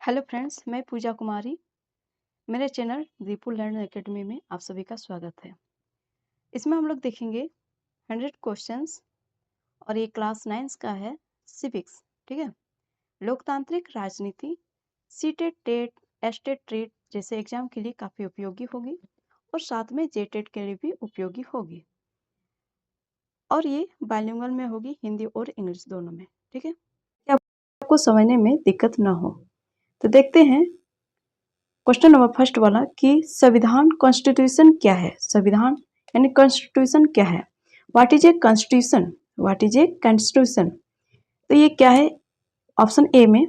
Hello friends, मैं पूजा कुमारी। मेरे channel Deepu learn academy में आप सभी का स्वागत है। इसमें हम लोग देखेंगे 100 क्वेश्चंस और ये क्लास 9 का है सिविक्स। ठीक है, लोकतांत्रिक राजनीति सीटेट टेट एस्टेट ट्रेड जैसे एग्जाम के लिए काफ़ी उपयोगी होगी और साथ में जेटेट के लिए भी उपयोगी होगी और ये बाइलिंगुअल में होगी, हिंदी और इंग्लिश दोनों में। ठीक है, आपको समझने में दिक्कत ना हो तो देखते हैं क्वेश्चन नंबर फर्स्ट वाला कि संविधान कॉन्स्टिट्यूशन क्या है। संविधान यानी कॉन्स्टिट्यूशन क्या है। What is a constitution, what is a constitution. तो ये क्या है। ऑप्शन ए में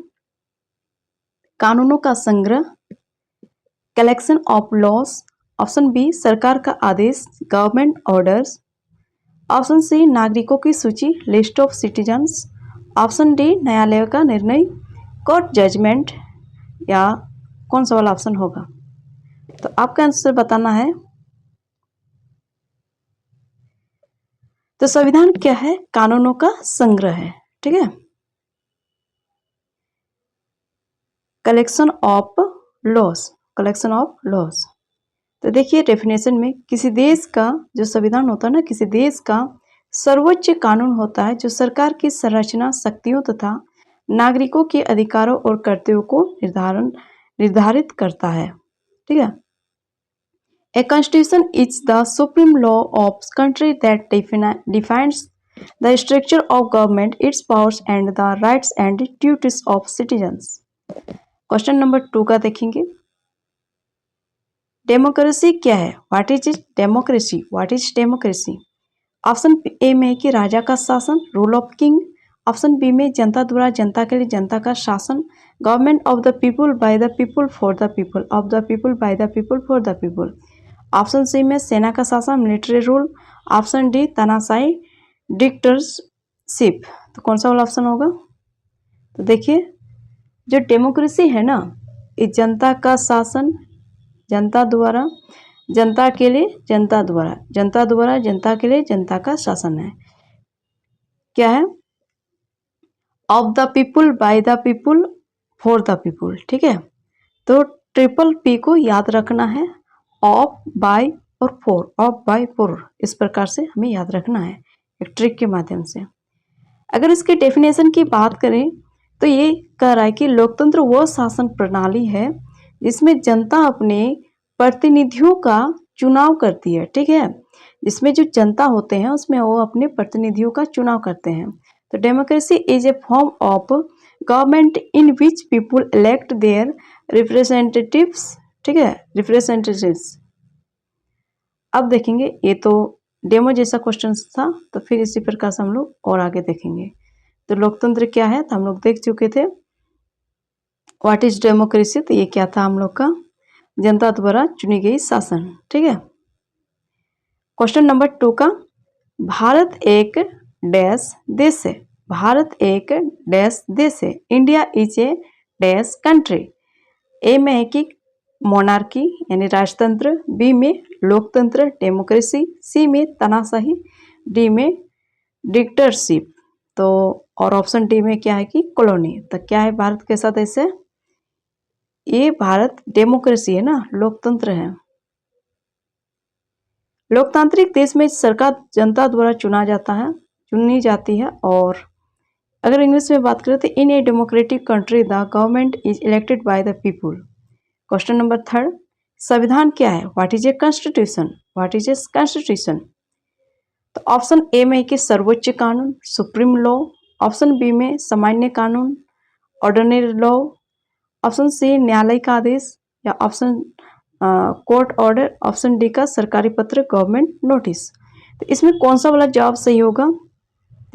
कानूनों का संग्रह, collection of laws. Option B सरकार का आदेश, गवर्नमेंट ऑर्डर्स। ऑप्शन सी नागरिकों की सूची, list of citizens. Option D न्यायालय का निर्णय, कोर्ट जजमेंट। या कौन सा वाला ऑप्शन होगा, तो आपका आंसर बताना है। तो संविधान क्या है, कानूनों का संग्रह है। ठीक है, collection of laws, collection of laws. तो देखिए डेफिनेशन में किसी देश का जो संविधान होता है ना, किसी देश का सर्वोच्च कानून होता है जो सरकार की संरचना, शक्तियों तथा नागरिकों के अधिकारों और कर्तव्यों को निर्धारित करता है। ठीक है, A constitution is the supreme law of country that defines the structure of government, its powers and the rights and duties of citizens. Question number 2 का देखेंगे। डेमोक्रेसी क्या है, what is democracy, what is democracy. Option A में है कि राजा का शासन, rule of king. Option B में जनता द्वारा जनता के लिए जनता का शासन, government of the people by the people for the people, of the people by the people for the people. Option C में सेना का शासन, मिलिट्री रूल। ऑप्शन डी तानाशाही डिक्टेटरशिप। तो कौन सा वाला ऑप्शन होगा। तो देखिए जो डेमोक्रेसी है ना, ये जनता का शासन, जनता द्वारा जनता के लिए जनता द्वारा, जनता द्वारा जनता के लिए जनता का शासन है। क्या है, of the people by the people for the people. ठीक है, तो ट्रिपल पी को याद रखना है, ऑफ, बाय और फोर, ऑफ, बाय, फोर, इस प्रकार से हमें याद रखना है एक ट्रिक के माध्यम से। अगर इसके डेफिनेशन की बात करें तो ये कह रहा है कि लोकतंत्र वो शासन प्रणाली है जिसमें जनता अपने प्रतिनिधियों का चुनाव करती है। ठीक है, जिसमें जो जनता होते हैं उसमें वो अपने प्रतिनिधियों का चुनाव करते हैं। तो democracy is a form of government in which people elect their representatives. ठीक है, रिप्रेजेंटेटिव्स। अब देखेंगे, ये तो डेमो जैसा क्वेश्चन था, तो फिर इसी प्रकार से हम लोग और आगे देखेंगे। तो लोकतंत्र क्या है तो हम लोग देख चुके थे। व्हाट इज डेमोक्रेसी, तो ये क्या था हम लोग का, जनता द्वारा चुनी गई शासन। ठीक है, क्वेश्चन नंबर 2 का, भारत एक डैश देश है। भारत एक डैश देश है। India is a dash country. A में है कि मोनार्की यानी राजतंत्र, बी में लोकतंत्र डेमोक्रेसी, सी में तानाशाही, डी में डिक्टेटरशिप। तो और ऑप्शन डी में क्या है कि कॉलोनी। तो क्या है भारत कैसा देश है, ये भारत डेमोक्रेसी है ना, लोकतंत्र है। लोकतांत्रिक देश में सरकार जनता द्वारा चुनी जाती है। और अगर इंग्लिश में बात करें तो in a democratic country the government is elected by the people. Question number 3, संविधान क्या है, what is a constitution, what is a constitution. तो ऑप्शन ए में है कि सर्वोच्च कानून, सुप्रीम लॉ। ऑप्शन बी में सामान्य कानून, ऑर्डिनरी लॉ। ऑप्शन सी न्यायालय का आदेश, या option court order. Option D का सरकारी पत्र, गवर्नमेंट नोटिस। तो इसमें कौन सा वाला जवाब सही होगा,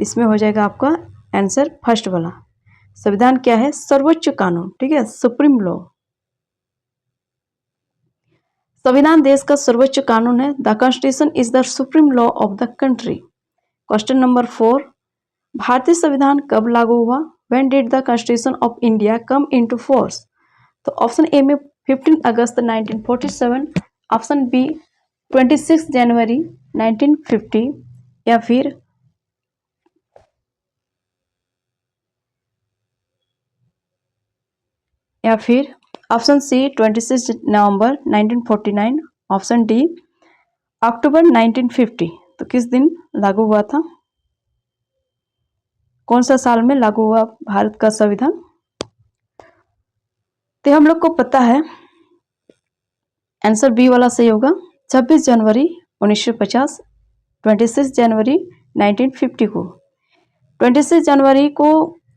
इसमें हो जाएगा आपका आंसर फर्स्ट वाला। संविधान क्या है, सर्वोच्च कानून। ठीक है, सुप्रीम लॉ। संविधान देश का सर्वोच्च कानून है। The constitution is the supreme law of the country. Question number 4, भारतीय संविधान कब लागू हुआ, when did the constitution of India come into force. तो ऑप्शन ए में 15 अगस्त 1947, ऑप्शन बी 26 जनवरी 1950, या फिर या फिर ऑप्शन सी 26 नवंबर 1949, ऑप्शन डी अक्टूबर 1950। तो किस दिन लागू हुआ था, कौन सा साल में लागू हुआ भारत का संविधान? तो हम लोग को पता है आंसर बी वाला सही होगा। 26 जनवरी 1950, 26 जनवरी 1950 को, 26 जनवरी को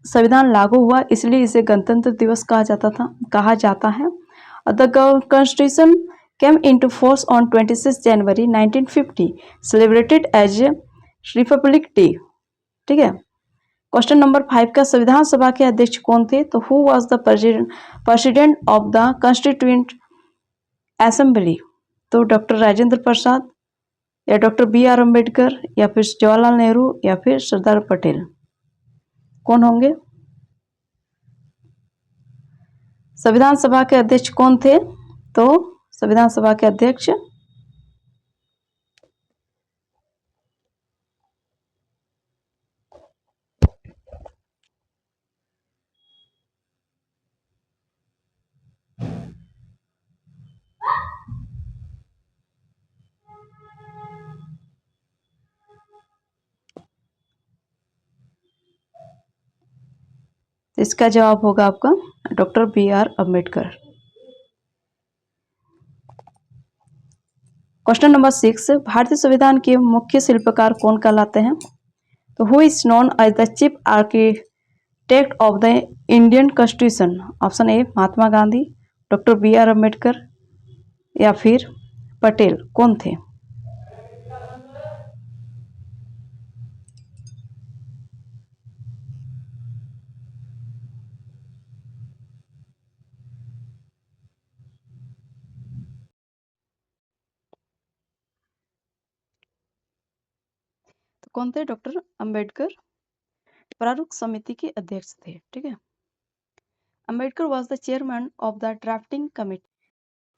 संविधान लागू हुआ, इसलिए इसे गणतंत्र दिवस कहा जाता है। The constitution came into force on 26 January 1950, celebrated as republic day. ठीक है। क्वेश्चन नंबर 5 का संविधान सभा के अध्यक्ष कौन थे? तो who was the president of the constituent assembly? तो डॉक्टर राजेंद्र प्रसाद या डॉक्टर बी आर अम्बेडकर या फिर जवाहरलाल नेहरू या फिर सरदार पटेल, कौन होंगे? संविधान सभा के अध्यक्ष कौन थे? तो संविधान सभा के अध्यक्ष इसका जवाब होगा आपका doctor B R Ambedkar. Question number 6, भारतीय संविधान के मुख्य शिल्पकार कौन कहलाते हैं? तो who is known as the chief architect of the Indian constitution? Option A Mahatma Gandhi, doctor B R Ambedkar या फिर पटेल, कौन थे? तो कौन थे? डॉक्टर अम्बेडकर प्रारूप समिति के अध्यक्ष थे। ठीक है। Ambedkar was the chairman of the drafting committee.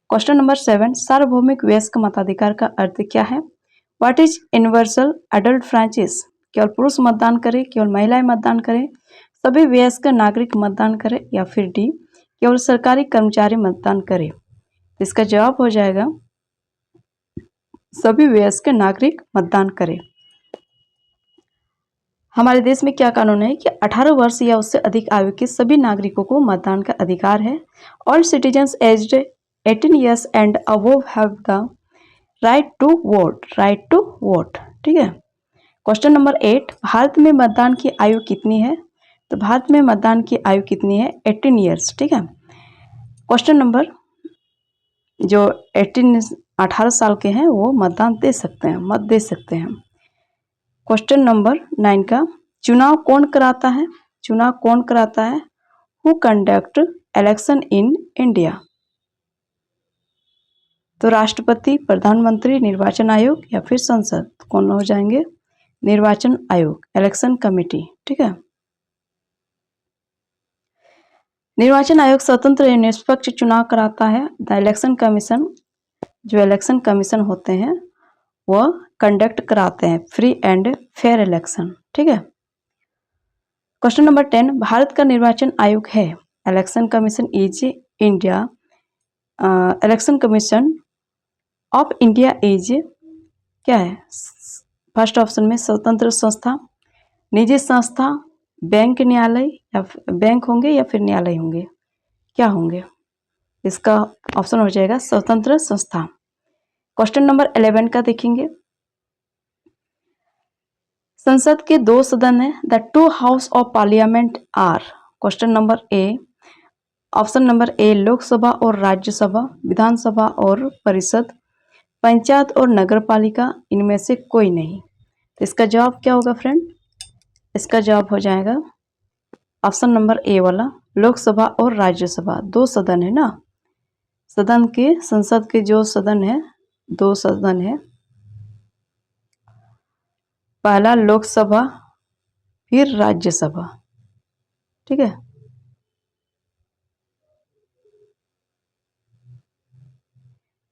Question number 7, सार्वभौमिक वयस्क मताधिकार का अर्थ क्या है? What is universal adult franchise? केवल पुरुष मतदान करें, केवल महिलाएं मतदान करें, सभी वयस्क नागरिक मतदान करें या फिर डी केवल सरकारी कर्मचारी मतदान करें? इसका जवाब हो जाएगा सभी वयस्क नागरिक मतदान करें। हमारे देश में क्या कानून है कि 18 वर्ष या उससे अधिक आयु के सभी नागरिकों को मतदान का अधिकार है। All citizens aged 18 years and above have the right to vote। ठीक है। क्वेश्चन नंबर 8, भारत में मतदान की आयु कितनी है? तो भारत में मतदान की आयु कितनी है? 18 years। ठीक है। क्वेश्चन नंबर जो 18 साल के हैं वो मतदान दे सकते हैं, मत दे सकते हैं। क्वेश्चन नंबर 9 का, चुनाव कौन कराता है? चुनाव कौन कराता है? Who conduct election in India? तो राष्ट्रपति, प्रधानमंत्री, निर्वाचन आयोग या फिर संसद, कौन हो जाएंगे? निर्वाचन आयोग, इलेक्शन कमेटी। ठीक है। निर्वाचन आयोग स्वतंत्र एवं निष्पक्ष चुनाव कराता है। द इलेक्शन कमीशन, जो इलेक्शन कमीशन होते हैं वह कंडक्ट कराते हैं फ्री एंड फेयर इलेक्शन। ठीक है। क्वेश्चन नंबर 10, भारत का निर्वाचन आयोग है। Election commission is India, election commission of India is क्या है? फर्स्ट ऑप्शन में स्वतंत्र संस्था, निजी संस्था, बैंक, न्यायालय या बैंक होंगे या फिर न्यायालय होंगे, क्या होंगे? इसका ऑप्शन हो जाएगा स्वतंत्र संस्था। क्वेश्चन नंबर 11 का देखेंगे, संसद के 2 सदन है। The 2 house of parliament are. Question number A, option number A Lok Sabha और राज्यसभा, विधानसभा और परिषद, पंचायत और नगर पालिका, इनमें से कोई नहीं। तो इसका जवाब क्या होगा फ्रेंड? इसका जवाब हो जाएगा ऑप्शन नंबर ए वाला, लोकसभा और राज्यसभा। 2 सदन है ना, सदन के, संसद के जो सदन है 2 सदन है, पहला लोकसभा फिर राज्यसभा। ठीक है।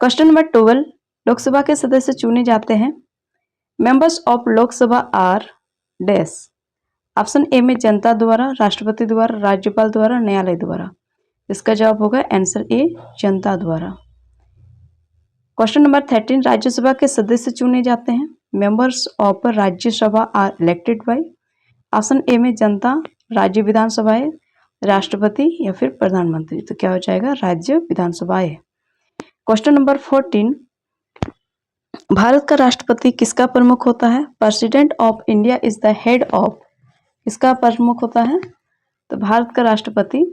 क्वेश्चन नंबर 12, लोकसभा के सदस्य चुने जाते हैं। Members of Lok Sabha are dash. Option A में जनता द्वारा, राष्ट्रपति द्वारा, राज्यपाल द्वारा, न्यायालय द्वारा। इसका जवाब होगा आंसर ए, जनता द्वारा। क्वेश्चन नंबर 13, राज्यसभा के सदस्य चुने जाते हैं। Members of Rajya Sabha are elected by. Option A में जनता, राज्य विधानसभाएं, राष्ट्रपति या फिर प्रधानमंत्री। तो क्या हो जाएगा, राज्य विधानसभाएं। क्वेश्चन नंबर 14, भारत का राष्ट्रपति किसका प्रमुख होता है? President of India is the head of. किसका प्रमुख होता है? तो भारत का राष्ट्रपति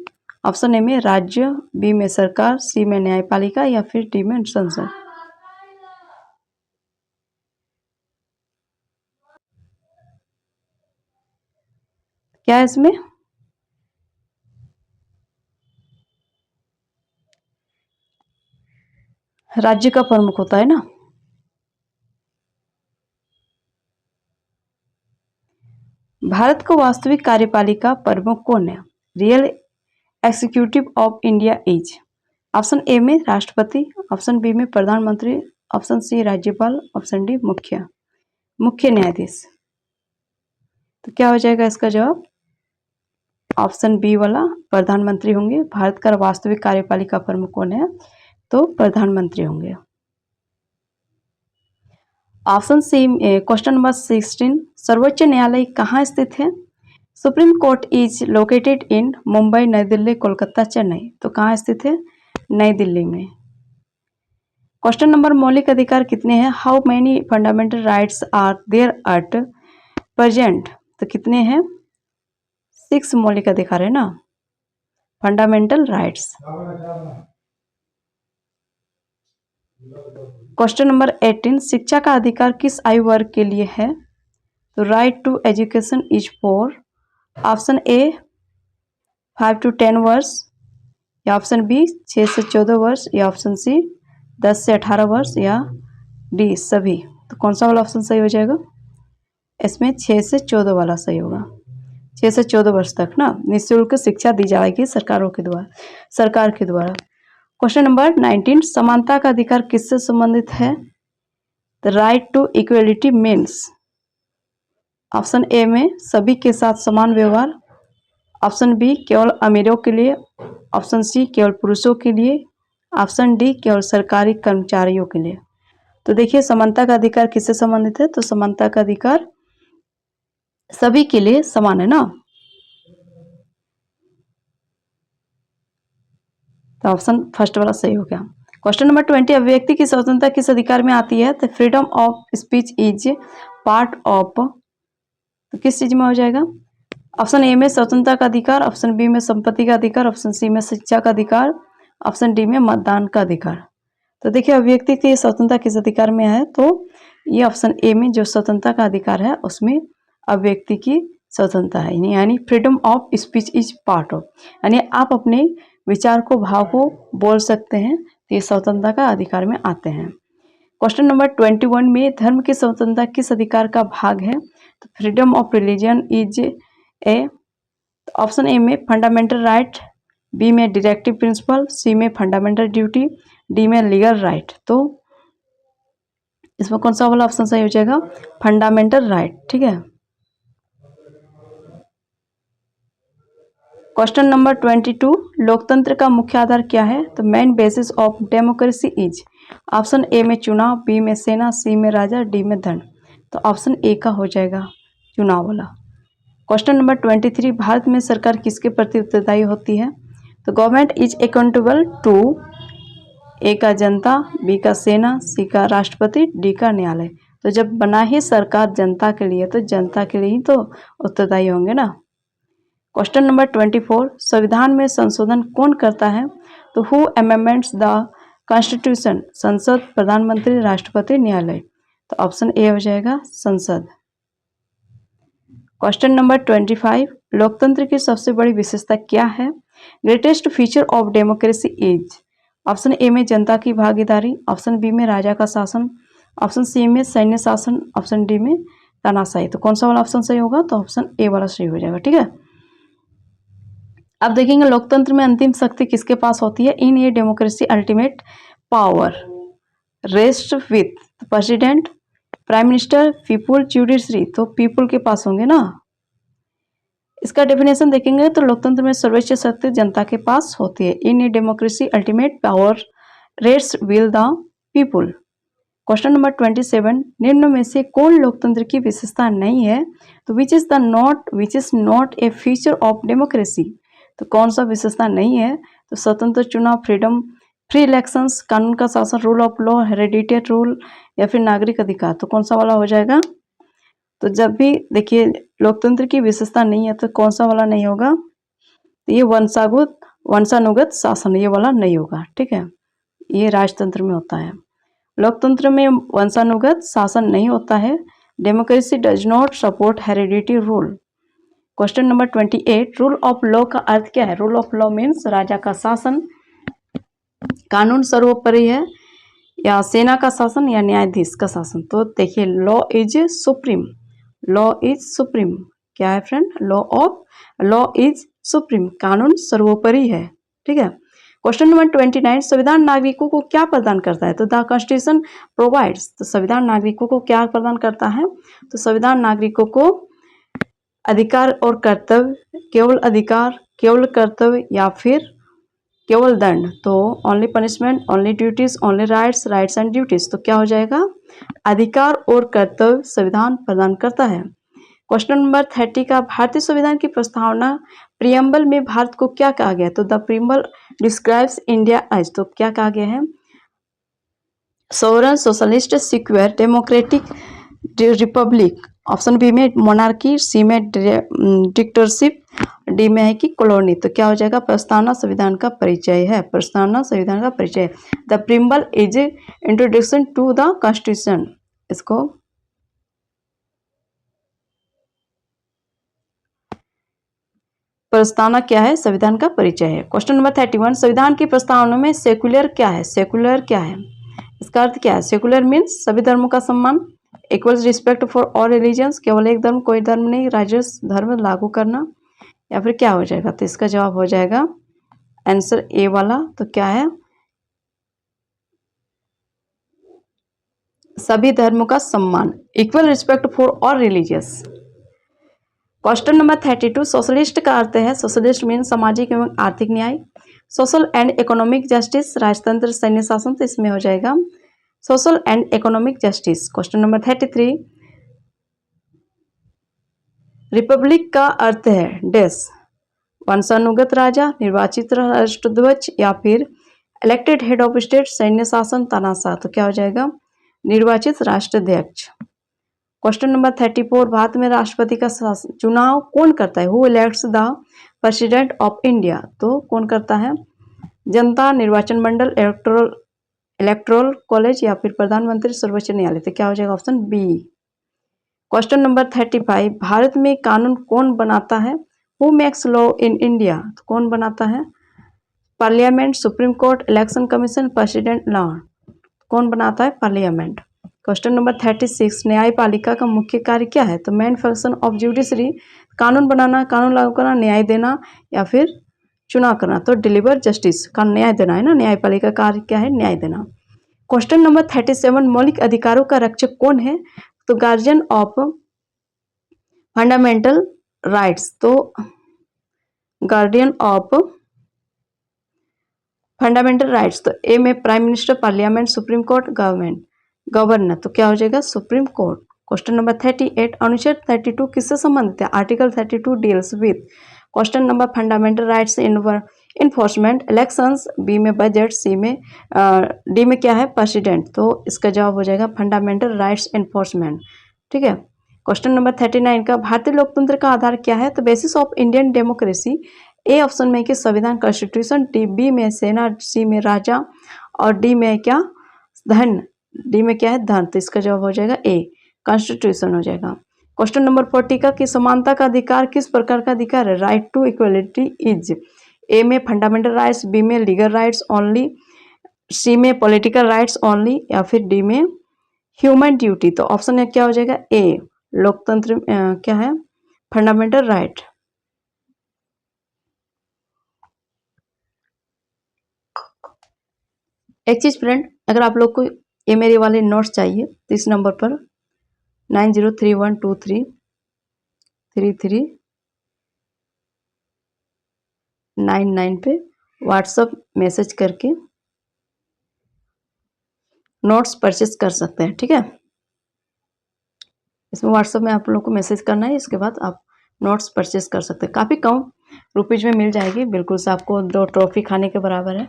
ऑप्शन ए में राज्य, बी में सरकार, सी में न्यायपालिका या फिर डी में संसद। क्या है इसमें? राज्य का प्रमुख होता है ना। भारत को वास्तविक कार्यपालिका प्रमुख कौन है? Real executive of India is. Option A में राष्ट्रपति, ऑप्शन बी में प्रधानमंत्री, ऑप्शन सी राज्यपाल, ऑप्शन डी मुख्य न्यायाधीश। तो क्या हो जाएगा इसका जवाब? ऑप्शन बी वाला प्रधानमंत्री होंगे। भारत का वास्तविक कार्यपालिका प्रमुख कौन है? तो प्रधानमंत्री होंगे। ऑप्शन सी, क्वेश्चन नंबर 16, सर्वोच्च न्यायालय कहाँ स्थित है? Supreme court is located in Mumbai, नई दिल्ली, कोलकाता, चेन्नई। तो कहाँ स्थित है? नई दिल्ली में। क्वेश्चन नंबर, मौलिक अधिकार कितने हैं? How many fundamental rights are there at present. तो कितने हैं? 6 मौलिक अधिकार है ना, फंडामेंटल राइट्स। क्वेश्चन नंबर 18, शिक्षा का अधिकार किस आयु वर्ग के लिए है? तो right to education is for. Option A 5 to 10 वर्ष, या ऑप्शन बी 6 से 14 वर्ष, या ऑप्शन सी 10 से 18 वर्ष, या डी सभी। तो कौन सा वाला ऑप्शन सही हो जाएगा? इसमें 6 से 14 वाला सही होगा। 6 से 14 वर्ष तक ना निःशुल्क शिक्षा दी जाएगी सरकार के द्वारा। क्वेश्चन नंबर 19, समानता का अधिकार किससे संबंधित है? The right to equality means. Option A में सभी के साथ समान व्यवहार, ऑप्शन बी केवल अमीरों के लिए, ऑप्शन सी केवल पुरुषों के लिए, ऑप्शन डी केवल सरकारी कर्मचारियों के लिए। तो देखिए समानता का अधिकार किससे संबंधित है? तो समानता का अधिकार सभी के लिए समान है ना। तो ऑप्शन फर्स्ट वाला सही हो गया। क्वेश्चन नंबर 20, अभिव्यक्ति की स्वतंत्रता किस अधिकार में आती है? तो freedom of speech is part of. तो किस चीज में हो जाएगा? ऑप्शन ए में स्वतंत्रता का अधिकार, ऑप्शन बी में संपत्ति का अधिकार, ऑप्शन सी में शिक्षा का अधिकार, ऑप्शन डी में मतदान का अधिकार। तो देखिए अभिव्यक्ति की स्वतंत्रता किस अधिकार में है? तो ये ऑप्शन ए में जो स्वतंत्रता का अधिकार है उसमें अभिव्यक्ति की स्वतंत्रता है, यानी freedom of speech is part of, यानी आप अपने विचार को, भाव को बोल सकते हैं। तो ये स्वतंत्रता का अधिकार में आते हैं। क्वेश्चन नंबर 21 में धर्म की स्वतंत्रता किस अधिकार का भाग है? तो freedom of religion is a. Option A में फंडामेंटल राइट, बी में डायरेक्टिव प्रिंसिपल, सी में फंडामेंटल ड्यूटी, डी में लीगल राइट। तो इसमें कौन सा वाला ऑप्शन सही हो जाएगा? Fundamental right. ठीक है। क्वेश्चन नंबर 22, लोकतंत्र का मुख्य आधार क्या है? तो main basis of democracy is. Option A में चुनाव, बी में सेना, सी में राजा, डी में धन। तो ऑप्शन ए का हो जाएगा चुनाव वाला। क्वेश्चन नंबर 23, भारत में सरकार किसके प्रति उत्तरदायी होती है? तो गवर्नमेंट इज अकाउंटेबल टू, ए का जनता, बी का सेना, सी का राष्ट्रपति, डी का न्यायालय। तो जब बना ही सरकार जनता के लिए तो जनता के लिए ही तो उत्तरदायी होंगे ना। क्वेश्चन नंबर 24, संविधान में संशोधन कौन करता है? तो हु अमेंडमेंट्स द कॉन्स्टिट्यूशन? संसद, प्रधानमंत्री, राष्ट्रपति, न्यायालय। तो ऑप्शन ए हो जाएगा संसद। क्वेश्चन नंबर 25, लोकतंत्र की सबसे बड़ी विशेषता क्या है? Greatest feature of democracy is. Option A में जनता की भागीदारी, ऑप्शन बी में राजा का शासन, ऑप्शन सी में सैन्य शासन, ऑप्शन डी में तानाशाही। तो कौन सा वाला ऑप्शन सही होगा? तो ऑप्शन ए वाला सही हो जाएगा। ठीक है। अब देखेंगे लोकतंत्र में अंतिम शक्ति किसके पास होती है? In a democracy ultimate power rest with president, prime minister, people, judiciary. तो पीपुल के पास होंगे ना। इसका डेफिनेशन देखेंगे तो लोकतंत्र में सर्वोच्च शक्ति जनता के पास होती है। In a democracy ultimate power rest will the people. Question number 27, निम्न में से कौन लोकतंत्र की विशेषता नहीं है? तो which is not a feature of democracy. तो कौन सा विशेषता नहीं है? तो स्वतंत्र चुनाव, फ्रीडम, फ्री इलेक्शंस, कानून का शासन, rule of law, hereditary rule या फिर नागरिक अधिकार। तो कौन सा वाला हो जाएगा? तो जब भी देखिए लोकतंत्र की विशेषता नहीं है तो कौन सा वाला नहीं होगा? तो ये वंशानुगत शासन, ये वाला नहीं होगा। ठीक है, ये राजतंत्र में होता है। लोकतंत्र में वंशानुगत शासन नहीं होता है। Democracy does not support heredity rule. Question number 28, rule of law का अर्थ क्या है? रूल ऑफ लॉ मीन्स राजा का शासन, कानून सर्वोपरि है, या सेना का शासन, या न्यायाधीश का शासन। तो देखिए law is supreme, law is supreme. क्या है फ्रेंड? लॉ इज सुप्रीम, कानून सर्वोपरि है। ठीक है। क्वेश्चन नंबर 29, संविधान नागरिकों को क्या प्रदान करता है? तो द कॉन्स्टिट्यूशन प्रोवाइड्स। तो संविधान नागरिकों को क्या प्रदान करता है? तो संविधान नागरिकों को अधिकार और कर्तव्य, केवल अधिकार, केवल कर्तव्य या फिर केवल दंड। तो only punishment, only duties, only rights and duties. तो क्या हो जाएगा? अधिकार और कर्तव्य संविधान प्रदान करता है। क्वेश्चन नंबर 30 का भारतीय संविधान की प्रस्तावना प्रियम्बल में भारत को क्या कहा गया? तो the preamble describes India as. तो क्या कहा गया है? Sovereign, socialist, secure, democratic republic. Option B में मोनार्की, सी में डिक्टेटरशिप, डी में है कि कॉलोनी। तो क्या हो जाएगा? प्रस्तावना संविधान का परिचय है, प्रस्तावना संविधान का परिचय। The preamble is introduction to the constitution. इसको प्रस्तावना क्या है? संविधान का परिचय है। क्वेश्चन नंबर 31, संविधान की प्रस्तावना में सेक्युलर क्या है? सेक्युलर क्या है? इसका अर्थ क्या है? सेक्युलर मीन्स सभी धर्मों का सम्मान, equal respect for all religions, केवल एक धर्म कोई धर्म नहीं, राजस्व धर्म लागू करना, या फिर क्या हो जाएगा? तो इसका जवाब हो जाएगा आंसर ए वाला। तो क्या है? सभी धर्मों का सम्मान, equal respect for all religious. Question number 32, socialist का अर्थ है? सोशलिस्ट मीन सामाजिक एवं आर्थिक न्याय, सोशल एंड इकोनॉमिक जस्टिस, राजतंत्र, सैन्य शासन। तो इसमें हो जाएगा social and economic justice. Question number 33, Republic का अर्थ है डेस, वंशानुगत राजा, निर्वाचित राष्ट्रध्वज, या फिर इलेक्टेड हेड ऑफ स्टेट, सैन्य शासन, तानाशाह। तो क्या हो जाएगा? निर्वाचित राष्ट्राध्यक्ष। क्वेश्चन नंबर 34, भारत में राष्ट्रपति का चुनाव कौन करता है? Who elects the president of India. तो कौन करता है? जनता, निर्वाचन मंडल, इलेक्टोरल कॉलेज, या फिर प्रधानमंत्री, सर्वोच्च न्यायालय। तो क्या हो जाएगा? Option B. Question number 35, Bharat में कानून कौन बनाता है? Who makes law in India. तो कौन बनाता है? Parliament, supreme court, election commission, president law. कौन बनाता है? पार्लियामेंट। क्वेश्चन नंबर 36, न्यायपालिका का मुख्य कार्य क्या है? तो मेन फंक्शन ऑफ जुडिशरी, कानून बनाना, कानून लागू करना, न्याय देना, या फिर चुनाव करना। तो डिलीवर जस्टिस का न्याय देना है ना, न्यायपालिका का कार्य क्या है? न्याय देना। क्वेश्चन नंबर 37, मौलिक अधिकारों का रक्षक कौन है? तो गार्जियन ऑफ फंडामेंटल राइट्स। तो गार्डियन ऑफ फंडामेंटल राइट्स। तो ए में prime minister, parliament, supreme court, governor. तो क्या हो जाएगा? Supreme court. क्वेश्चन नंबर 38, अनुच्छेद 32 किससे संबंधित है? Article 32 deals with. Question number fundamental rights enforcement, elections, B में बजट, सी में डी में क्या है? प्रेसिडेंट। तो इसका जवाब हो जाएगा फंडामेंटल राइट्स इन्फोर्समेंट। ठीक है। क्वेश्चन नंबर 39 का भारतीय लोकतंत्र का आधार क्या है? तो basis of Indian democracy. A option में कि संविधान, कॉन्स्टिट्यूशन, बी में सेना, सी में राजा, और डी में क्या? धन। डी में क्या है? धन। तो इसका जवाब हो जाएगा ए, कॉन्स्टिट्यूशन हो जाएगा। क्वेश्चन नंबर 40 का कि समानता का अधिकार किस प्रकार का अधिकार है? Right to equality is. A में फंडामेंटल राइट्स, बी में लीगल राइट्स ओनली, सी में पॉलिटिकल राइट्स ओनली, या फिर डी में ह्यूमन ड्यूटी। तो ऑप्शन में क्या हो जाएगा? ए, लोकतंत्र क्या है? Fundamental right. एक चीज फ्रेंड, अगर आप लोग को ये मेरे वाले नोट्स चाहिए तो इस नंबर पर 90312333 99 पे व्हाट्सअप मैसेज करके नोट्स परचेज कर सकते हैं। ठीक है, इसमें व्हाट्सअप में आप लोग को मैसेज करना है, इसके बाद आप नोट्स परचेज कर सकते हैं। काफ़ी कम रुपीज में मिल जाएगी, बिल्कुल से आपको 2 ट्रॉफी खाने के बराबर है।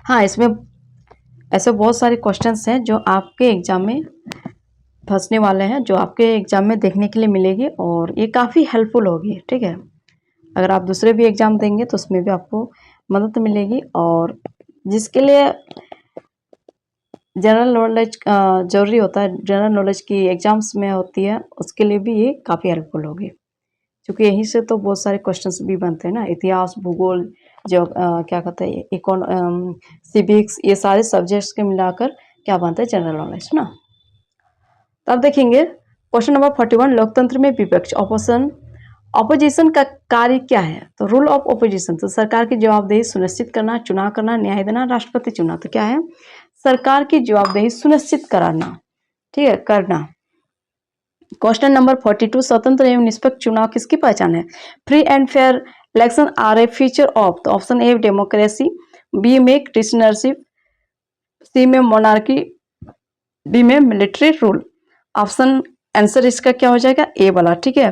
हाँ, इसमें ऐसे बहुत सारे क्वेश्चंस हैं जो आपके एग्जाम में फंसने वाले हैं, जो आपके एग्जाम में देखने के लिए मिलेगी और ये काफ़ी हेल्पफुल होगी। ठीक है, अगर आप दूसरे भी एग्जाम देंगे तो उसमें भी आपको मदद मिलेगी, और जिसके लिए जनरल नॉलेज ज़रूरी होता है, जनरल नॉलेज की एग्जाम्स में होती है, उसके लिए भी ये काफ़ी हेल्पफुल होगी, क्योंकि यहीं से तो बहुत सारे क्वेश्चंस भी बनते हैं ना। इतिहास, भूगोल, जो क्या कहते हैं, सिविक्स, ये सारे सब्जेक्ट्स के मिलाकर क्या बनता है, जनरल नॉलेज ना। तब देखेंगे क्वेश्चन नंबर 41, लोकतंत्र में विपक्ष ऑपोजिशन का कार्य क्या है। तो रूल ऑफ ऑपोजिशन, तो सरकार की जवाबदेही सुनिश्चित करना, चुनाव करना, न्याय देना, राष्ट्रपति चुनाव। तो क्या है, सरकार की जवाबदेही सुनिश्चित कराना। ठीक है, करना। क्वेश्चन नंबर 42, स्वतंत्र एवं निष्पक्ष चुनाव किसकी पहचान है। Free and fair election are a feature of. तो ऑप्शन ए डेमोक्रेसी, बी में डिक्टेटरशिप, सी में मोनार्की, डी में मिलिट्री रूल। ऑप्शन आंसर इसका क्या हो जाएगा, ए वाला। ठीक है,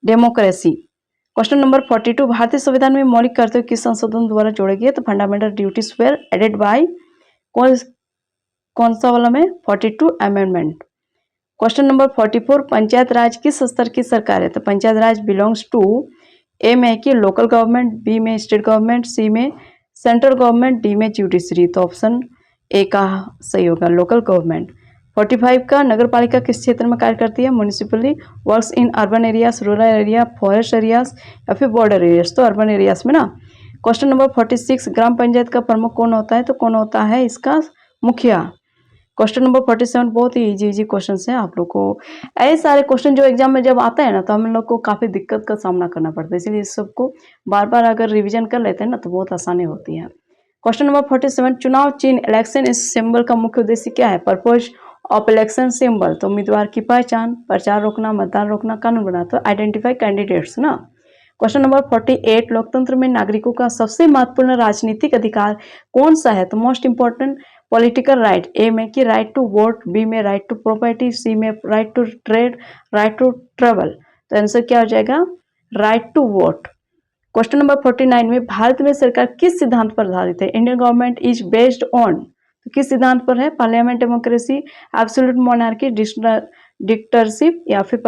डेमोक्रेसी। क्वेश्चन नंबर 42, भारतीय संविधान में मौलिक कर्तव्य किस संशोधन द्वारा जोड़े गए। तो fundamental duties were added by कौन सा वाला में, 42 amendment. Question number 44, panchayat raj किस स्तर की सरकार है। तो panchayat raj belongs to, A में है कि लोकल गवर्नमेंट, बी में स्टेट गवर्नमेंट, सी में सेंट्रल गवर्नमेंट, डी में ज्यूडिशरी। तो ऑप्शन ए का सही होगा, लोकल गवर्नमेंट। 45 का, नगर पालिका किस क्षेत्र में कार्य करती है। Municipally works in urban areas, rural area, forest areas या फिर बॉर्डर एरियाज। तो अर्बन एरियाज में ना। क्वेश्चन नंबर 46, ग्राम पंचायत का प्रमुख कौन होता है। तो कौन होता है इसका मुखिया। क्वेश्चन नंबर 47, बहुत ही इजी क्वेश्चन है आप लोग को। ऐसे सारे क्वेश्चन जो एग्जाम में जब आता है ना, तो हम लोग को काफ़ी दिक्कत का सामना करना पड़ता है, इसलिए इस सबको बार बार अगर रिवीजन कर लेते हैं ना, तो बहुत आसानी होती है। क्वेश्चन नंबर 47, चुनाव चिन्ह इलेक्शन इस सिंबल का मुख्य उद्देश्य क्या है। पर्पज ऑफ इलेक्शन सिंबल, तो उम्मीदवार की पहचान, प्रचार रोकना, मतदान रोकना, कानून बना। तो आइडेंटिफाई कैंडिडेट्स ना। क्वेश्चन नंबर 48, लोकतंत्र में नागरिकों का सबसे महत्वपूर्ण राजनीतिक अधिकार कौन सा है। तो most important political right, A में कि राइट टू वोट, बी में राइट टू प्रॉपर्टी, सी में right to trade, right to travel. तो आंसर क्या हो जाएगा, right to vote. Question number 49 में भारत में सरकार किस सिद्धांत पर आधारित है। Indian government is based on, तो किस सिद्धांत पर है। Parliament democracy, absolute monarchy, dictatorship या फिर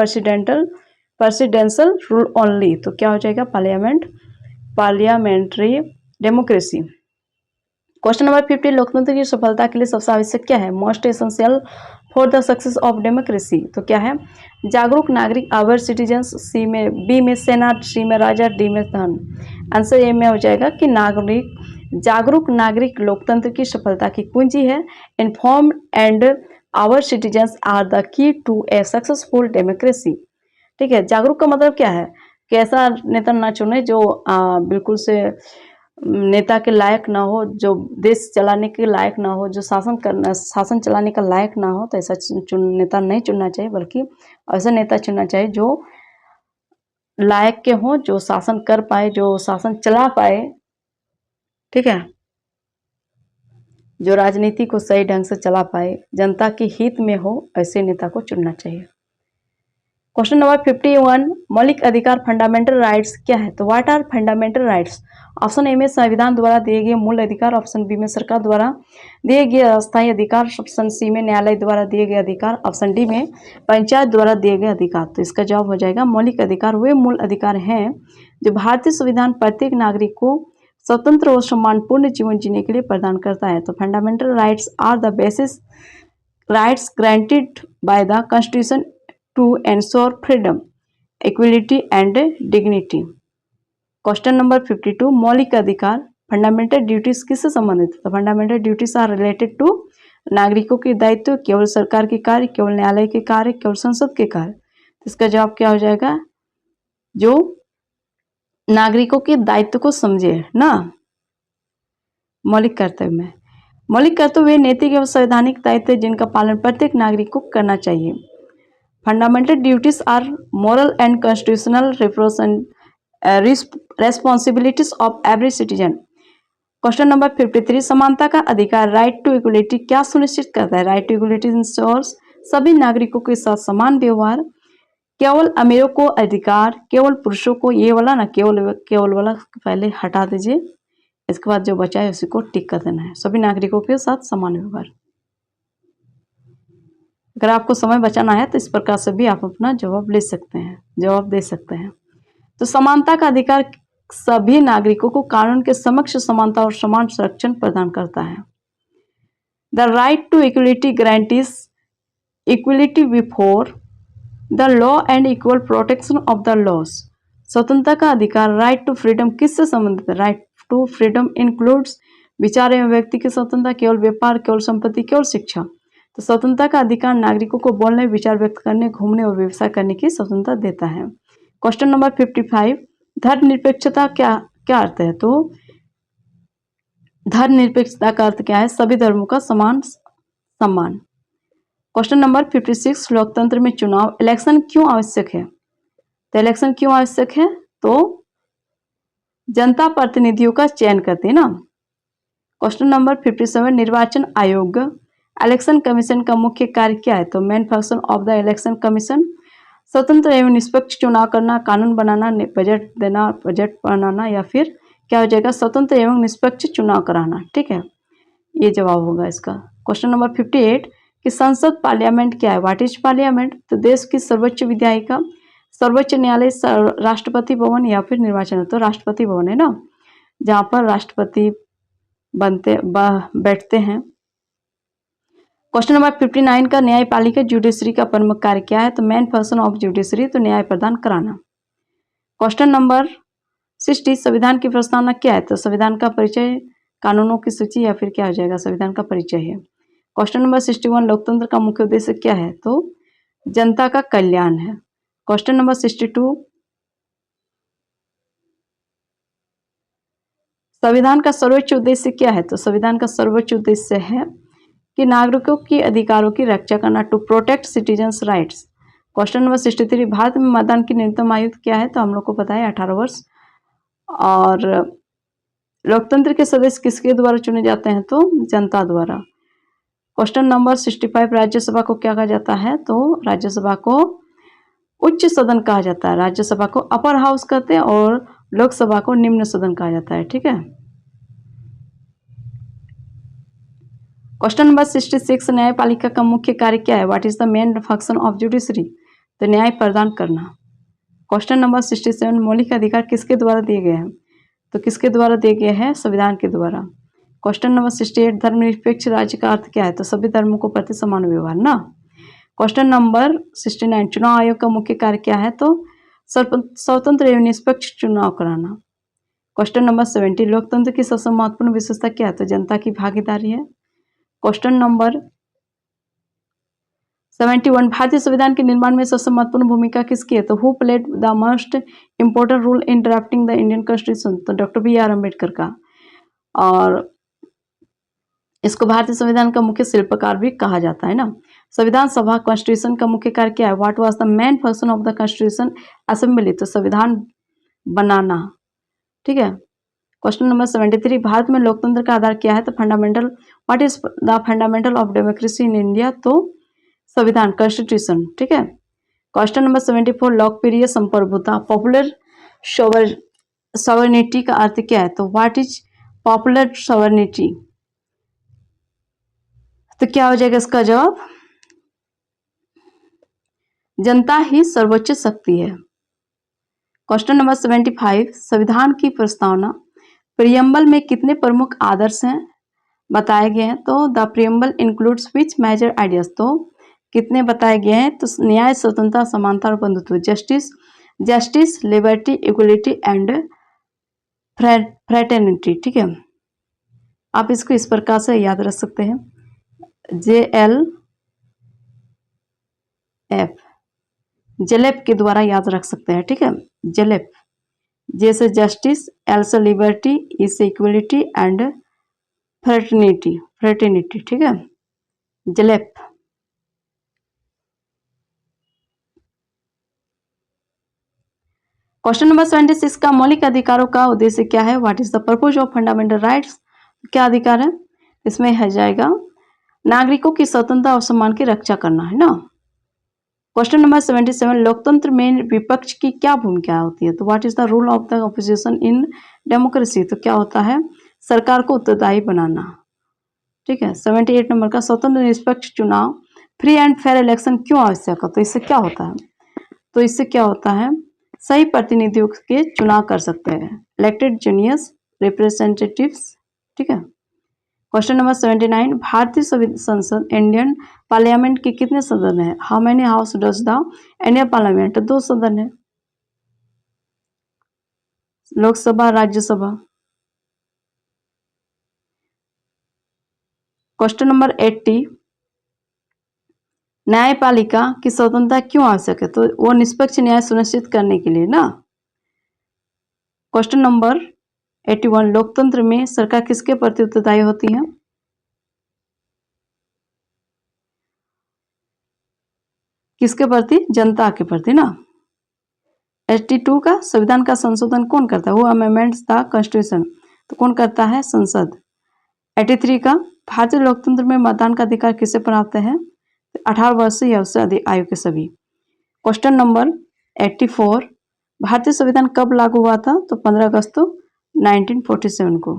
प्रेसिडेंशियल रूल ओनली। तो क्या हो जाएगा, पार्लियामेंट्री डेमोक्रेसी। क्वेश्चन नंबर 50, लोकतंत्र की सफलता के लिए सबसे आवश्यक क्या है। Most essential for the success of democracy. तो क्या है, जागरूक नागरिक, अवेयर सिटीजन्स, सी में, बी में सेनाट, सी में राजा, डी में धन। आंसर ए में हो जाएगा कि जागरूक नागरिक लोकतंत्र की सफलता की कुंजी है। Informed and aware citizens are the key to a successful democracy. ठीक है, जागरूक का मतलब क्या है कि ऐसा नेता ना चुने जो बिल्कुल से नेता के लायक ना हो, जो देश चलाने के लायक ना हो, जो शासन चलाने का लायक ना हो। तो ऐसा नेता नहीं चुनना चाहिए, बल्कि ऐसा नेता चुनना चाहिए जो लायक के हो, जो शासन कर पाए, जो शासन चला पाए। ठीक है, जो राजनीति को सही ढंग से चला पाए, जनता के हित में हो, ऐसे नेता को चुनना चाहिए। क्वेश्चन नंबर 51, मौलिक अधिकार फंडामेंटल राइट्स क्या है। तो what are fundamental rights. Option A में संविधान द्वारा दिए गए मूल अधिकार, ऑप्शन बी में सरकार द्वारा दिए गए अस्थायी अधिकार, ऑप्शन सी में न्यायालय द्वारा दिए गए अधिकार, ऑप्शन डी में पंचायत द्वारा दिए गए अधिकार। तो इसका जवाब हो जाएगा, मौलिक अधिकार वे मूल अधिकार हैं जो भारतीय संविधान प्रत्येक नागरिक को स्वतंत्र और सम्मानपूर्ण जीवन जीने के लिए प्रदान करता है। तो fundamental rights are the basis rights granted by the constitution to ensure freedom, equality and dignity। Question number 52, मौलिक अधिकार फंडामेंटल ड्यूटीज किससे संबंधित है। तो fundamental duties are related to नागरिकों के दायित्व, केवल सरकार के कार्य, केवल न्यायालय के कार्य, केवल संसद के कार्य। तो इसका जवाब क्या हो जाएगा, जो नागरिकों के दायित्व को समझे ना। मौलिक कर्तव्य में, मौलिक कर्तव्य नैतिक एवं संवैधानिक दायित्व जिनका पालन प्रत्येक नागरिक को करना चाहिए। Fundamental duties are moral and constitutional responsibilities of every citizen. Question number 53, समानता का अधिकार राइट टू इक्वलिटी क्या सुनिश्चित करता है? राइट टू इक्वलिटी इंश्योर्स सभी नागरिकों के साथ समान व्यवहार, केवल अमीरों को अधिकार, केवल पुरुषों को, ये वाला ना केवल वाला पहले हटा दीजिए, इसके बाद जो बचा है उसी को टिक कर देना है। सभी नागरिकों के साथ समान व्यवहार। अगर आपको समय बचाना है तो इस प्रकार से भी आप अपना जवाब ले सकते हैं, जवाब दे सकते हैं। तो समानता का अधिकार सभी नागरिकों को कानून के समक्ष समानता और समान संरक्षण प्रदान करता है। The right to equality guarantees equality before the law and equal protection of the laws. स्वतंत्रता का अधिकार राइट टू फ्रीडम किससे संबंधित है? राइट टू फ्रीडम इंक्लूड्स विचार एवं व्यक्ति की स्वतंत्रता, केवल व्यापार, केवल संपत्ति, केवल शिक्षा। तो स्वतंत्रता का अधिकार नागरिकों को बोलने, विचार व्यक्त करने, घूमने और व्यवसाय करने की स्वतंत्रता देता है। क्वेश्चन नंबर 55, धर्मनिरपेक्षता क्या क्या अर्थ है? तो धर्मनिरपेक्षता का अर्थ क्या है? सभी धर्मों का समान सम्मान। क्वेश्चन नंबर 56, लोकतंत्र में चुनाव इलेक्शन क्यों आवश्यक है? तो इलेक्शन क्यों आवश्यक है? तो जनता प्रतिनिधियों का चयन करती है ना। क्वेश्चन नंबर 57, निर्वाचन आयोग इलेक्शन कमीशन का मुख्य कार्य क्या है? तो main function of the election commission स्वतंत्र एवं निष्पक्ष चुनाव करना, कानून बनाना, बजट देना, बजट बनाना, या फिर क्या हो जाएगा? स्वतंत्र एवं निष्पक्ष चुनाव कराना। ठीक है, ये जवाब होगा इसका। क्वेश्चन नंबर 58 कि संसद पार्लियामेंट क्या है? What is parliament? तो देश की सर्वोच्च विधायिका, सर्वोच्च न्यायालय, राष्ट्रपति भवन या फिर निर्वाचन। तो राष्ट्रपति भवन है ना, जहाँ पर राष्ट्रपति बैठते हैं। क्वेश्चन नंबर 59 का न्यायपालिका जुडिशरी का प्रमुख कार्य क्या है? तो मेन फंक्शन ऑफ जुडिशरी तो न्याय प्रदान कराना। क्वेश्चन नंबर 60 संविधान की प्रस्तावना क्या है? तो संविधान का परिचय, कानूनों की सूची, या फिर क्या हो जाएगा? संविधान का परिचय है। क्वेश्चन नंबर 61 लोकतंत्र का मुख्य उद्देश्य क्या है? तो जनता का कल्याण है। क्वेश्चन नंबर 62 संविधान का सर्वोच्च उद्देश्य क्या है? तो संविधान का सर्वोच्च उद्देश्य है कि नागरिकों की अधिकारों की रक्षा करना, to protect citizens rights. Question number 63 Bharat में मतदान की न्यूनतम आयु क्या है? तो हम लोग को पता है 18 वर्ष। और लोकतंत्र के सदस्य किसके द्वारा चुने जाते हैं? तो जनता द्वारा। क्वेश्चन नंबर 65 राज्यसभा को क्या कहा जाता है? तो राज्यसभा को उच्च सदन कहा जाता है। राज्यसभा को अपर हाउस कहते हैं और लोकसभा को निम्न सदन कहा जाता है। ठीक है। क्वेश्चन नंबर 66 न्यायपालिका का मुख्य कार्य क्या है? What is the main function of judiciary? तो न्याय प्रदान करना। क्वेश्चन नंबर 67 मौलिक अधिकार किसके द्वारा दिए गए हैं? तो किसके द्वारा दिए गए हैं? संविधान के द्वारा। क्वेश्चन नंबर 68 धर्मनिरपेक्ष राज्य का अर्थ क्या है? तो सभी धर्मों को प्रति समान व्यवहार ना। क्वेश्चन नंबर 69 चुनाव आयोग का मुख्य कार्य क्या है? तो स्वतंत्र एवं निष्पक्ष चुनाव कराना। क्वेश्चन नंबर 70 लोकतंत्र की सबसे महत्वपूर्ण विशेषता क्या है? तो जनता की भागीदारी है। क्वेश्चन नंबर 71 भारतीय संविधान के निर्माण में सबसे महत्वपूर्ण भूमिका किसकी है? तो who played the most important role in drafting the Indian constitution? तो डॉक्टर बी आर अम्बेडकर का। और इसको भारतीय संविधान का मुख्य शिल्पकार भी कहा जाता है ना। संविधान सभा कॉन्स्टिट्यूशन का मुख्य कार्य क्या है? What was the main function of the constitution assembly? तो संविधान बनाना। ठीक है। क्वेश्चन नंबर 73 भारत में लोकतंत्र का आधार क्या है? तो fundamental, what is the fundamental of democracy in India? तो संविधान, कॉन्स्टिट्यूशन। ठीक है। क्वेश्चन नंबर 74 लोकप्रिय संप्रभुता, पॉपुलर सॉवरेनिटी का अर्थ क्या है? तो व्हाट इज पॉपुलर सॉवरेनिटी? तो क्या हो जाएगा इसका जवाब? जनता ही सर्वोच्च शक्ति है। क्वेश्चन नंबर 75 संविधान की प्रस्तावना प्रियम्बल में कितने प्रमुख आदर्श हैं बताए गए हैं? तो the preamble includes which major ideas? तो कितने बताए गए हैं? तो न्याय, स्वतंत्रता, समानता और बंधुत्व, justice, liberty, equality and fraternity. ठीक है। आप इसको इस प्रकार से याद रख सकते हैं, JLF, जेलेप के द्वारा याद रख सकते हैं। ठीक है। जेलेप, जे से जस्टिस, एल से लिबर्टी, ई से इक्वलिटी एंड फ्रेटर्निटी। ठीक है। जेलेप। क्वेश्चन नंबर 76 का मौलिक अधिकारों का उद्देश्य क्या है? What is the purpose of fundamental rights? क्या अधिकार है? इसमें है जाएगा नागरिकों की स्वतंत्रता और सम्मान की रक्षा करना, है ना। क्वेश्चन नंबर 77 लोकतंत्र में विपक्ष की क्या भूमिका होती है? तो what is the role of the opposition in democracy? तो क्या होता है? सरकार को उत्तरदायी बनाना, ठीक है। 78 नंबर का स्वतंत्र निष्पक्ष चुनाव फ्री एंड फेयर इलेक्शन क्यों आवश्यक है? तो इससे क्या होता है? तो इससे क्या होता है? सही प्रतिनिधियों के चुनाव कर सकते हैं, इलेक्टेड जेनियस रिप्रेजेंटेटिव्स, ठीक है। क्वेश्चन नंबर 79 भारतीय संसद इंडियन पार्लियामेंट के कितने सदन हैं? How many house does the Indian parliament? 2 सदन है, लोकसभा राज्यसभा। क्वेश्चन नंबर 80 न्यायपालिका की स्वतंत्रता क्यों आवश्यक है? तो वो निष्पक्ष न्याय सुनिश्चित करने के लिए ना। क्वेश्चन नंबर 81 लोकतंत्र में सरकार किसके प्रति उत्तरदायी होती है? किसके प्रति? जनता के प्रति ना। 82 का संविधान का संशोधन कौन करता है? वो अमेंडमेंट्स द कॉन्स्टिट्यूशन, तो कौन करता है? संसद। 83 का भारतीय लोकतंत्र में मतदान का अधिकार किसे प्राप्त है? 18 वर्ष या उससे अधिक आयु के सभी। क्वेश्चन नंबर 84 भारतीय संविधान कब लागू हुआ था? तो 15 अगस्त 1947 को।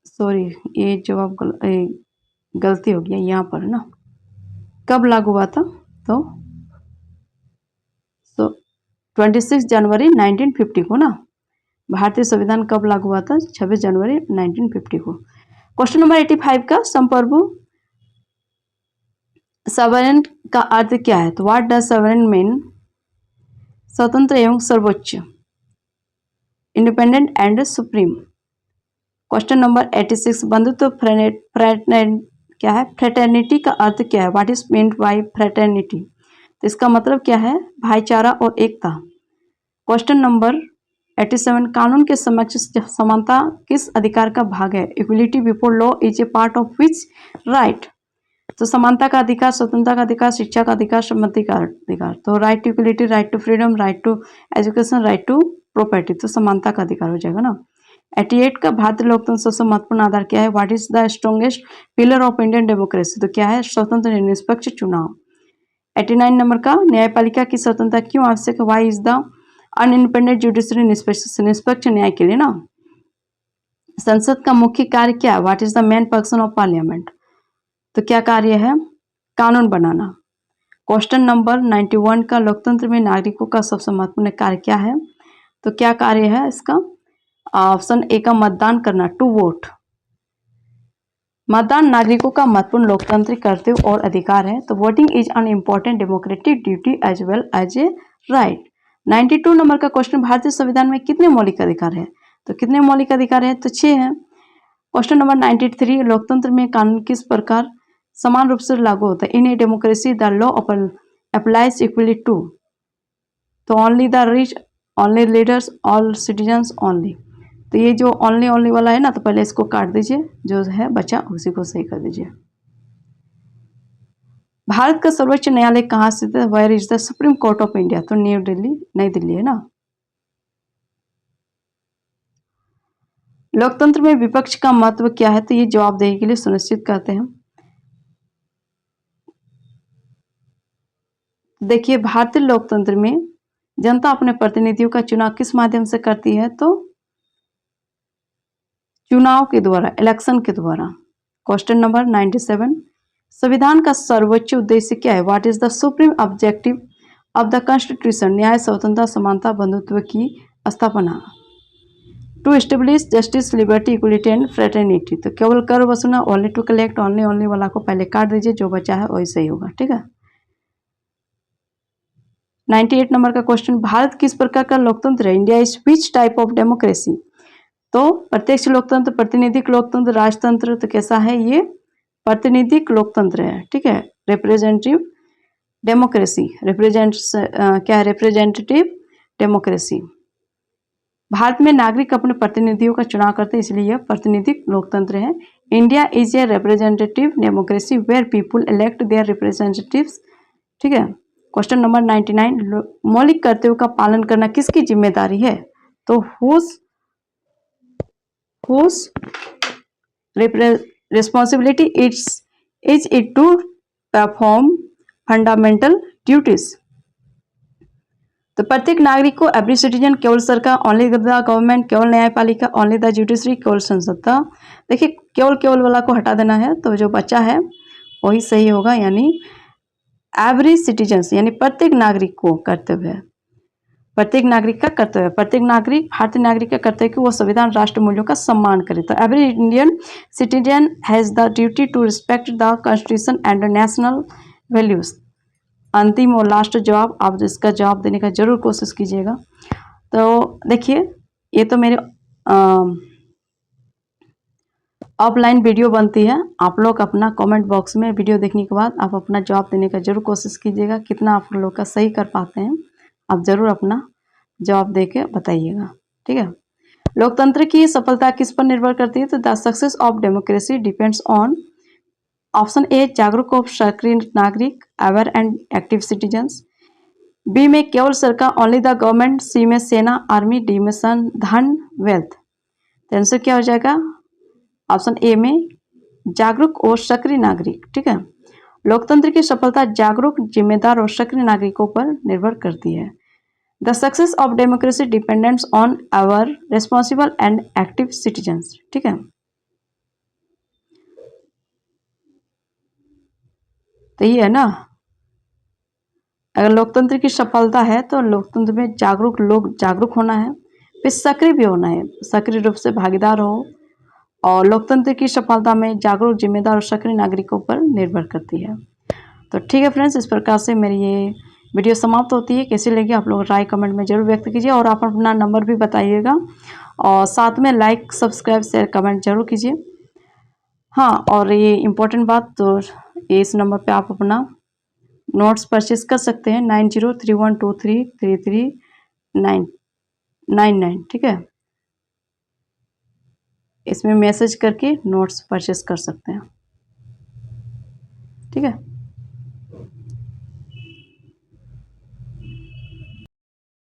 सॉरी, ये जवाब गलती हो गया यहाँ पर ना। कब लागू हुआ था? तो 26 जनवरी 1950 को ना। भारतीय संविधान कब लागू हुआ था? 26 जनवरी 1950 को। क्वेश्चन नंबर 85 का संप्रभु सॉवरेन का अर्थ क्या है? तो व्हाट डज सॉवरेन मीन? स्वतंत्र एवं सर्वोच्च, independent and supreme. Question number 86 बंधुत्व क्या है? फ्रेटर्निटी का अर्थ क्या है? What is meant by fraternity? तो इसका मतलब क्या है? भाईचारा और एकता। क्वेश्चन नंबर 87 कानून के समक्ष समानता किस अधिकार का भाग है? Equality before law is a part of which right? तो समानता का अधिकार, स्वतंत्रता का अधिकार, शिक्षा का अधिकार, सम्मति का अधिकार। तो right to equality, right to freedom, right to education, right to property. तो समानता का अधिकार हो जाएगा ना। 88 का भारतीय लोकतंत्र सबसे महत्वपूर्ण आधार क्या है? What is the strongest pillar of Indian democracy? तो क्या है? स्वतंत्र निष्पक्ष चुनाव। 89 नंबर का न्यायपालिका की स्वतंत्रता क्यों आवश्यक है? Why is the an independent judiciary? निष्पक्ष न्याय के लिए ना। संसद का मुख्य कार्य क्या है? What is the main function of parliament? तो क्या कार्य है? कानून बनाना। क्वेश्चन नंबर 91 का लोकतंत्र में नागरिकों का सबसे महत्वपूर्ण कार्य क्या है? तो क्या कार्य है इसका? ऑप्शन ए का मतदान करना, टू वोट। मतदान नागरिकों का महत्वपूर्ण लोकतांत्रिक कर्तव्य और अधिकार है। तो voting is an important democratic duty as well as a right. 92 number का क्वेश्चन भारतीय संविधान में कितने मौलिक अधिकार है? तो कितने मौलिक अधिकार है? तो 6 है। क्वेश्चन नंबर 93 लोकतंत्र में कानून किस प्रकार समान रूप से लागू होता है? In a democracy the law applies equally to, तो only the rich, only leaders, all citizens only. तो ये जो ओनली ओनली वाला है ना, तो पहले इसको काट दीजिए, जो है बचा उसी को सही कर दीजिए। भारत का सर्वोच्च न्यायालय कहाँ स्थित है? Where is the supreme court of India? तो न्यू दिल्ली, नई दिल्ली है ना। लोकतंत्र में विपक्ष का महत्व क्या है? तो ये जवाबदेही के लिए सुनिश्चित करते हैं। देखिए भारतीय लोकतंत्र में जनता अपने प्रतिनिधियों का चुनाव किस माध्यम से करती है? तो चुनाव के द्वारा, इलेक्शन के द्वारा। क्वेश्चन नंबर 97 संविधान का सर्वोच्च उद्देश्य क्या है? What is the supreme objective of the constitution? न्याय, स्वतंत्रता, समानता, बंधुत्व की स्थापना। To establish justice, liberty, equality and fraternity. तो केवल कर वसूलना, only to collect, only only वाला को पहले काट दीजिए, जो बचा है वही सही होगा, ठीक है। 98 नंबर का क्वेश्चन भारत किस प्रकार का लोकतंत्र है? India is which type of democracy? तो प्रत्यक्ष लोकतंत्र, प्रतिनिधिक लोकतंत्र, राजतंत्र। तो कैसा है ये? प्रतिनिधिक लोकतंत्र है, ठीक है। रिप्रेजेंटेटिव डेमोक्रेसी, क्या है? Representative democracy. भारत में नागरिक अपने प्रतिनिधियों का चुनाव करते हैं, इसलिए यह प्रातिनिधिक लोकतंत्र है। India is a representative democracy where people elect their representatives. ठीक है। क्वेश्चन नंबर 99, मौलिक कर्तव्यों का पालन करना किसकी जिम्मेदारी है? तो whose responsibility is it to perform fundamental duties? तो प्रत्येक नागरिक को, एवरी सिटीजन, केवल सरकार, ओनली द गवर्नमेंट, केवल न्यायपालिका, ओनली द जुडिशरी, केवल संसद। देखिए केवल वाला को हटा देना है, तो जो बचा है वही सही होगा, यानी एवरी सिटीजन्स, यानी प्रत्येक नागरिक को कर्तव्य है, प्रत्येक नागरिक का कर्तव्य, प्रत्येक नागरिक, भारतीय नागरिक का कर्तव्य कि वो संविधान राष्ट्र मूल्यों का सम्मान करे। तो every Indian citizen has the duty to respect the constitution and national values. अंतिम और लास्ट जवाब, आप इसका जवाब देने का जरूर कोशिश कीजिएगा। तो देखिए ये तो मेरे ऑफलाइन वीडियो बनती है, आप लोग अपना कमेंट बॉक्स में वीडियो देखने के बाद आप अपना जवाब देने का जरूर कोशिश कीजिएगा। कितना आप लोग का सही कर पाते हैं आप जरूर अपना जवाब दे के बताइएगा। ठीक है। लोकतंत्र की सफलता किस पर निर्भर करती है? तो the success of democracy depends on, option A जागरूक और सक्रिय नागरिक, aware and active citizens, B में केवल सरकार, ओनली द गवर्नमेंट, सी में सेना, आर्मी, डी में सन, धन, वेल्थ। तो आंसर क्या हो जाएगा? ऑप्शन ए में जागरूक और सक्रिय नागरिक। ठीक है। लोकतंत्र की सफलता जागरूक, जिम्मेदार और सक्रिय नागरिकों पर निर्भर करती है। The success of democracy dependents on our responsible and active citizens. ठीक है। तो ये है ना, अगर लोकतंत्र की सफलता है तो लोकतंत्र में जागरूक लोग, जागरूक होना है, फिर सक्रिय भी होना है, सक्रिय रूप से भागीदार हो। और लोकतंत्र की सफलता में जागरूक, जिम्मेदार और सक्रिय नागरिकों पर निर्भर करती है। तो ठीक है फ्रेंड्स, इस प्रकार से मेरी ये वीडियो समाप्त होती है। कैसी लगी आप लोग राय कमेंट में जरूर व्यक्त कीजिए, और आप अपना नंबर भी बताइएगा, और साथ में लाइक, सब्सक्राइब, शेयर, कमेंट जरूर कीजिए। हाँ, और ये इम्पोर्टेंट बात, तो इस नंबर पे आप अपना नोट्स परचेज कर सकते हैं, 9031233399। ठीक है। इसमें मैसेज करके नोट्स परचेज कर सकते हैं। ठीक है।